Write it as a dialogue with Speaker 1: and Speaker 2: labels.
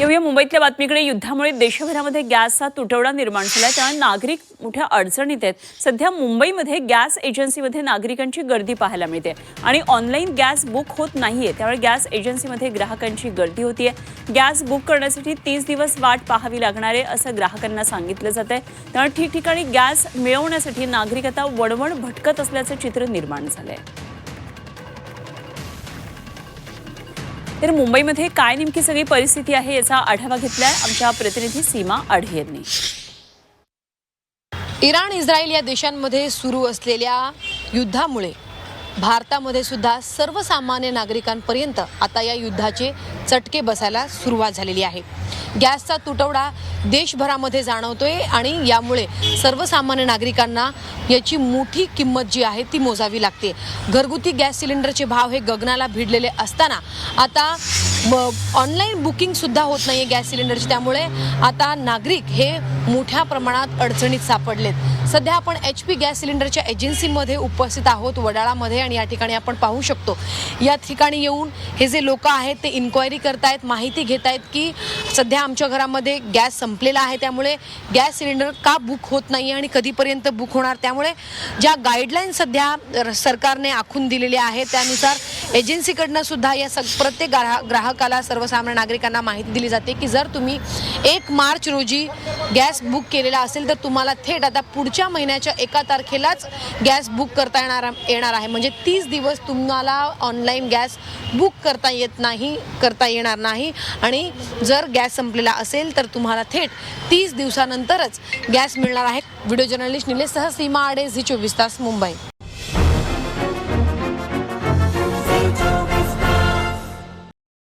Speaker 1: येऊया मुंबईतल्या बातमीकडे। युद्धामुळे देशभरामध्ये गॅसचा तुटवडा निर्माण झाला, त्यामुळे नागरिक मोठ्या अडचणीत आहेत। सध्या मुंबईमध्ये गॅस एजन्सीमध्ये नागरिकांची गर्दी पाहायला मिळते आणि ऑनलाईन गॅस बुक होत नाहीये, त्यामुळे गॅस एजन्सीमध्ये ग्राहकांची गर्दी होतीये। गॅस बुक करण्यासाठी 30 दिवस वाट पाहावी लागणार आहे असं ग्राहकांना सांगितलं जातंय। त्यामुळे ठिकठिकाणी गॅस मिळवण्यासाठी नागरिक आता वणवण भटकत असल्याचं चित्र निर्माण झालंय। तर मुंबईमध्ये काय नेमकी सगळी परिस्थिती आहे याचा आढावा घेतलाय आमच्या प्रतिनिधी सीमा आढे यांनी।
Speaker 2: इराण इस्रायल या देशांमध्ये सुरू असलेल्या युद्धामुळे भारतामध्ये सुद्धा सर्वसामान्य नागरिकांपर्यंत आता या युद्धाचे चटके बसायला सुरुवात झालेली आहे। गॅसचा तुटवडा देशभरामध्ये जाणवतोय आणि यामुळे सर्वसामान्य नागरिकांना याची मोठी किंमत जी आहे ती मोजावी लागते। घरगुती गॅस सिलेंडरचे भाव हे गगनाला भिडलेले असताना आता ऑनलाईन बुकिंग सुद्धा होत नाहीये गॅस सिलेंडरची, त्यामुळे आता नागरिक हे मोठ्या प्रमाणात अडचणीत सापडलेत। सध्या आपण HP गॅस सिलेंडरच्या एजन्सीमध्ये उपस्थित आहोत वडाळामध्ये, आणि या ठिकाणी आपण पाहू शकतो या ठिकाणी येऊन हे जे लोक आहेत ते इन्क्वायरी करतायत, माहिती घेत आहेत की सध्या आमच्या घरामध्ये गॅस संपलेला आहे, त्यामुळे गॅस सिलेंडर का बुक होत नाही आणि कधीपर्यंत बुक होणार। त्यामुळे ज्या गाईडलाईन सध्या सरकारने आखून दिलेल्या आहेत त्यानुसार एजन्सीकडनं सुद्धा या प्रत्येक ग्राहकाला, सर्वसामान्य नागरिकांना माहिती दिली जाते की जर तुम्ही 1 मार्च रोजी गॅस बुक केलेला असेल तर तुम्हाला थेट आता पुढच्या महिन्याच्या 1 तारखेलाच गॅस बुक करता येणार आहे। म्हणजे 30 दिवस तुम्हाला ऑनलाईन गॅस बुक करता येणार नाही, आणि जर गॅस संपलेला असेल तर तुम्हाला थेट 30 दिवसानंतरच गॅस मिळणार आहे। व्हिडिओ जर्नलिस्ट निलेशसह सीमा आढे, झी 24 तास, मुंबई।